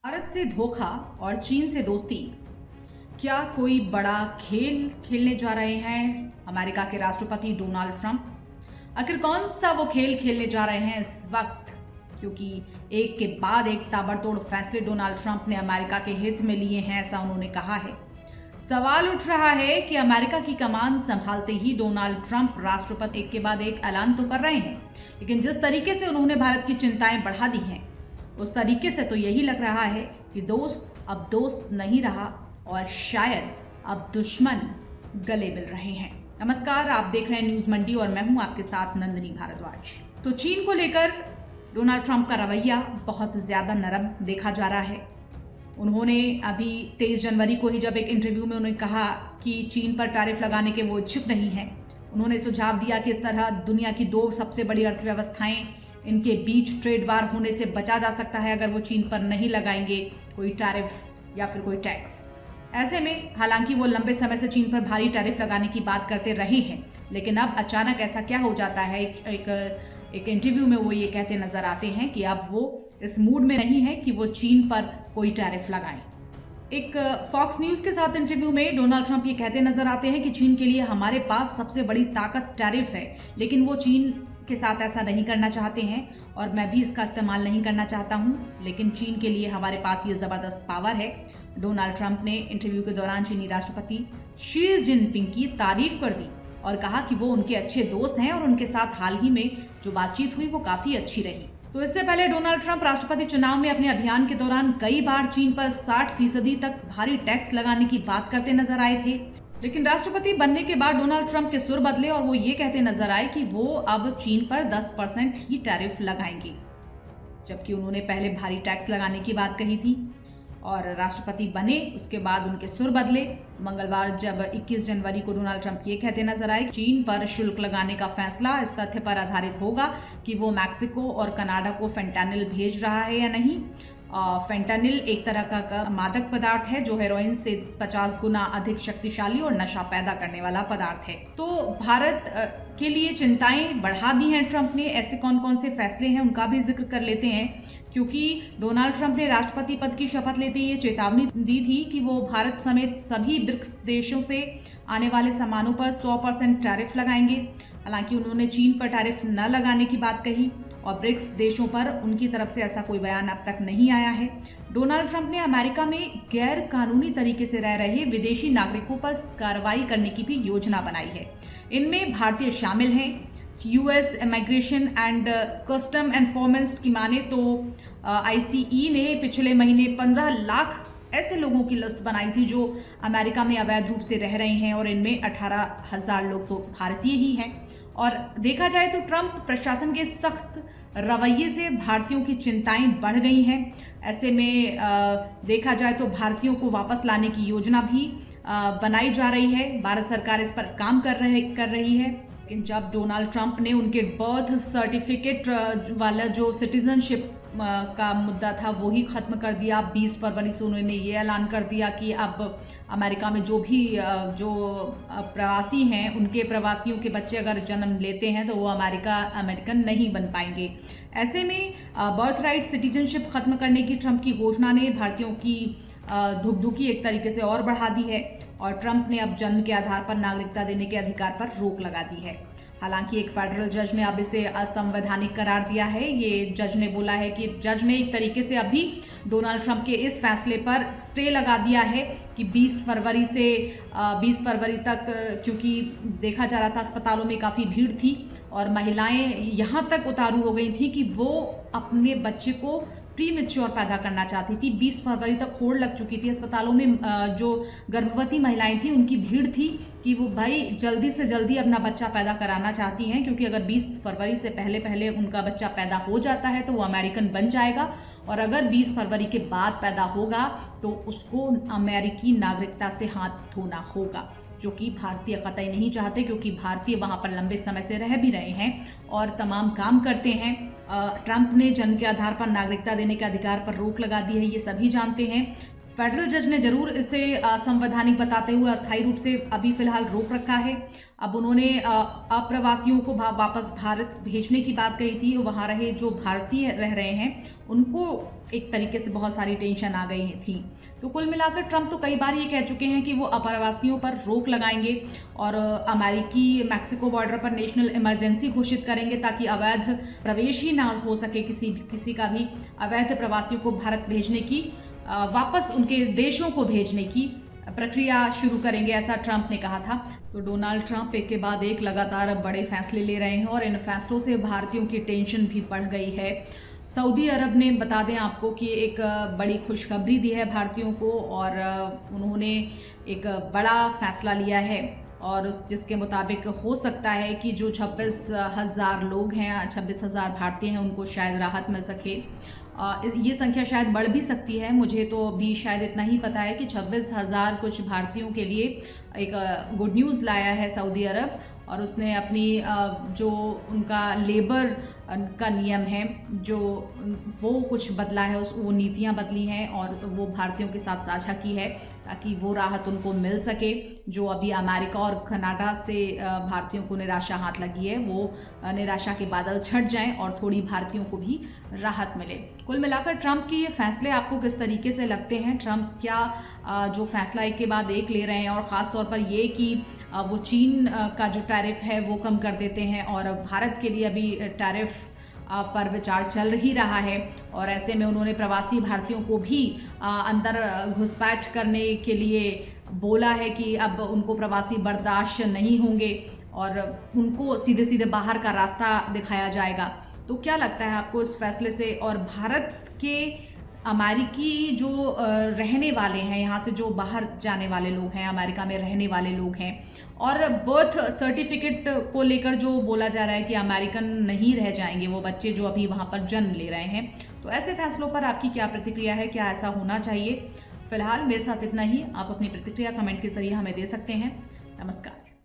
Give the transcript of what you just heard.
भारत से धोखा और चीन से दोस्ती, क्या कोई बड़ा खेल खेलने जा रहे हैं अमेरिका के राष्ट्रपति डोनाल्ड ट्रंप? आखिर कौन सा वो खेल खेलने जा रहे हैं इस वक्त? क्योंकि एक के बाद एक ताबड़तोड़ फैसले डोनाल्ड ट्रंप ने अमेरिका के हित में लिए हैं, ऐसा उन्होंने कहा है। सवाल उठ रहा है कि अमेरिका की कमान संभालते ही डोनाल्ड ट्रंप राष्ट्रपति एक के बाद एक ऐलान तो कर रहे हैं, लेकिन जिस तरीके से उन्होंने भारत की चिंताएं बढ़ा दी हैं, उस तरीके से तो यही लग रहा है कि दोस्त अब दोस्त नहीं रहा और शायद अब दुश्मन गले मिल रहे हैं। नमस्कार, आप देख रहे हैं न्यूज मंडी और मैं हूं आपके साथ नंदिनी भारद्वाज। तो चीन को लेकर डोनाल्ड ट्रंप का रवैया बहुत ज्यादा नरम देखा जा रहा है। उन्होंने अभी 23 जनवरी को ही जब एक इंटरव्यू में उन्होंने कहा कि चीन पर टैरिफ लगाने के वो इच्छुक नहीं हैं। उन्होंने सुझाव दिया कि इस तरह दुनिया की दो सबसे बड़ी अर्थव्यवस्थाएं, इनके बीच ट्रेड वार होने से बचा जा सकता है अगर वो चीन पर नहीं लगाएंगे कोई टैरिफ या फिर कोई टैक्स। ऐसे में हालांकि वो लंबे समय से चीन पर भारी टैरिफ लगाने की बात करते रहे हैं, लेकिन अब अचानक ऐसा क्या हो जाता है, एक इंटरव्यू में वो ये कहते नजर आते हैं कि अब वो इस मूड में नहीं है कि वो चीन पर कोई टैरिफ लगाएं। एक फॉक्स न्यूज के साथ इंटरव्यू में डोनाल्ड ट्रंप ये कहते नजर आते हैं कि चीन के लिए हमारे पास सबसे बड़ी ताकत टैरिफ है, लेकिन वो चीन के साथ ऐसा नहीं करना चाहते हैं और मैं भी इसका इस्तेमाल नहीं करना चाहता हूं, लेकिन चीन के लिए हमारे पास ये जबरदस्त पावर है। डोनाल्ड ट्रंप ने इंटरव्यू के दौरान चीनी राष्ट्रपति शी जिनपिंग की तारीफ कर दी और कहा कि वो उनके अच्छे दोस्त हैं और उनके साथ हाल ही में जो बातचीत हुई वो काफी अच्छी रही। तो इससे पहले डोनाल्ड ट्रंप राष्ट्रपति चुनाव में अपने अभियान के दौरान कई बार चीन पर 60% तक भारी टैक्स लगाने की बात करते नजर आए थे, लेकिन राष्ट्रपति बनने के बाद डोनाल्ड ट्रंप के सुर बदले और वो ये कहते नजर आए कि वो अब चीन पर 10% ही टैरिफ लगाएंगे, जबकि उन्होंने पहले भारी टैक्स लगाने की बात कही थी। और राष्ट्रपति बने उसके बाद उनके सुर बदले। मंगलवार जब 21 जनवरी को डोनाल्ड ट्रंप ये कहते नजर आए चीन पर शुल्क लगाने का फैसला इस तथ्य पर आधारित होगा कि वो मैक्सिको और कनाडा को फेंटानिल भेज रहा है या नहीं। फेंटानिल एक तरह का मादक पदार्थ है जो हेरोइन से 50 गुना अधिक शक्तिशाली और नशा पैदा करने वाला पदार्थ है। तो भारत के लिए चिंताएं बढ़ा दी हैं ट्रंप ने। ऐसे कौन कौन से फैसले हैं उनका भी जिक्र कर लेते हैं, क्योंकि डोनाल्ड ट्रंप ने राष्ट्रपति पद की शपथ लेते ही ये चेतावनी दी थी कि वो भारत समेत सभी ब्रिक्स देशों से आने वाले सामानों पर 100% टैरिफ लगाएंगे। हालांकि उन्होंने चीन पर टैरिफ न लगाने की बात कही और ब्रिक्स देशों पर उनकी तरफ से ऐसा कोई बयान अब तक नहीं आया है। डोनाल्ड ट्रंप ने अमेरिका में गैर कानूनी तरीके से रह रहे विदेशी नागरिकों पर कार्रवाई करने की भी योजना बनाई है। इनमें भारतीय शामिल हैं। US immigration and custom enforcement की माने तो ICE ने पिछले महीने 15 लाख ऐसे लोगों की लिस्ट बनाई थी जो अमेरिका में अवैध रूप से रह रहे हैं और इनमें 18,000 लोग तो भारतीय ही हैं। और देखा जाए तो ट्रंप प्रशासन के सख्त रवैये से भारतीयों की चिंताएं बढ़ गई हैं। ऐसे में देखा जाए तो भारतीयों को वापस लाने की योजना भी बनाई जा रही है। भारत सरकार इस पर काम कर रही है। लेकिन जब डोनाल्ड ट्रंप ने उनके बर्थ सर्टिफिकेट वाला जो सिटीजनशिप का मुद्दा था वो ही खत्म कर दिया। 20 फरवरी से उन्होंने ये ऐलान कर दिया कि अब अमेरिका में जो प्रवासी हैं उनके प्रवासियों के बच्चे अगर जन्म लेते हैं तो वो अमेरिकन नहीं बन पाएंगे। ऐसे में बर्थ राइट सिटीजनशिप खत्म करने की ट्रंप की घोषणा ने भारतीयों की धुकधुकी एक तरीके से और बढ़ा दी है और ट्रंप ने अब जन्म के आधार पर नागरिकता देने के अधिकार पर रोक लगा दी है। हालांकि एक फेडरल जज ने अब इसे असंवैधानिक करार दिया है। ये जज ने बोला है कि जज ने एक तरीके से अभी डोनाल्ड ट्रंप के इस फैसले पर स्टे लगा दिया है कि 20 फरवरी तक, क्योंकि देखा जा रहा था अस्पतालों में काफ़ी भीड़ थी और महिलाएं यहाँ तक उतारू हो गई थी कि वो अपने बच्चे को प्रीमेच्योर पैदा करना चाहती थी। 20 फरवरी तक होड़ लग चुकी थी अस्पतालों में। जो गर्भवती महिलाएं थी उनकी भीड़ थी कि वो भाई जल्दी से जल्दी अपना बच्चा पैदा कराना चाहती हैं, क्योंकि अगर 20 फरवरी से पहले उनका बच्चा पैदा हो जाता है तो वो अमेरिकन बन जाएगा और अगर 20 फरवरी के बाद पैदा होगा तो उसको अमेरिकी नागरिकता से हाथ धोना होगा, जो कि भारतीय कतई नहीं चाहते, क्योंकि भारतीय वहाँ पर लंबे समय से रह भी रहे हैं और तमाम काम करते हैं। ट्रंप ने जन्म के आधार पर नागरिकता देने के अधिकार पर रोक लगा दी है, ये सभी जानते हैं। फेडरल जज ने जरूर इसे असंवैधानिक बताते हुए अस्थायी रूप से अभी फिलहाल रोक रखा है। अब उन्होंने अप्रवासियों को वापस भारत भेजने की बात कही थी। वहाँ रहे जो भारतीय रह रहे हैं उनको एक तरीके से बहुत सारी टेंशन आ गई थी। तो कुल मिलाकर ट्रंप तो कई बार ये कह चुके हैं कि वो अप्रवासियों पर रोक लगाएंगे और अमेरिकी मैक्सिको बॉर्डर पर नेशनल इमरजेंसी घोषित करेंगे ताकि अवैध प्रवेश ही ना हो सके किसी का भी। अवैध प्रवासियों को भारत भेजने की, वापस उनके देशों को भेजने की प्रक्रिया शुरू करेंगे, ऐसा ट्रंप ने कहा था। तो डोनाल्ड ट्रंप एक के बाद एक लगातार बड़े फैसले ले रहे हैं और इन फैसलों से भारतीयों की टेंशन भी बढ़ गई है। सऊदी अरब ने, बता दें आपको, कि एक बड़ी खुशखबरी दी है भारतीयों को और उन्होंने एक बड़ा फैसला लिया है और जिसके मुताबिक हो सकता है कि जो 26,000 लोग हैं, 26,000 भारतीय हैं, उनको शायद राहत मिल सके। ये संख्या शायद बढ़ भी सकती है, मुझे तो अभी शायद इतना ही पता है कि 26,000 कुछ भारतीयों के लिए एक गुड न्यूज़ लाया है सऊदी अरब। और उसने अपनी जो उनका लेबर का नियम है, जो वो कुछ बदला है, वो नीतियां बदली हैं और वो भारतीयों के साथ साझा की है ताकि वो राहत उनको मिल सके। जो अभी अमेरिका और कनाडा से भारतीयों को निराशा हाथ लगी है, वो निराशा के बादल छट जाएं और थोड़ी भारतीयों को भी राहत मिले। कुल मिलाकर ट्रंप के ये फैसले आपको किस तरीके से लगते हैं? ट्रंप क्या जो फैसला एक के बाद एक ले रहे हैं और ख़ास तौर पर ये कि वो चीन का जो टैरिफ है वो कम कर देते हैं और भारत के लिए अभी टैरिफ पर विचार चल ही रहा है और ऐसे में उन्होंने प्रवासी भारतीयों को भी अंदर घुसपैठ करने के लिए बोला है कि अब उनको प्रवासी बर्दाश्त नहीं होंगे और उनको सीधे सीधे बाहर का रास्ता दिखाया जाएगा। तो क्या लगता है आपको इस फैसले से? और भारत के अमेरिकी जो रहने वाले हैं, यहाँ से जो बाहर जाने वाले लोग हैं, अमेरिका में रहने वाले लोग हैं, और बर्थ सर्टिफिकेट को लेकर जो बोला जा रहा है कि अमेरिकन नहीं रह जाएंगे वो बच्चे जो अभी वहाँ पर जन्म ले रहे हैं, तो ऐसे फैसलों पर आपकी क्या प्रतिक्रिया है? क्या ऐसा होना चाहिए? फिलहाल मेरे साथ इतना ही। आप अपनी प्रतिक्रिया कमेंट के जरिए हमें दे सकते हैं। नमस्कार।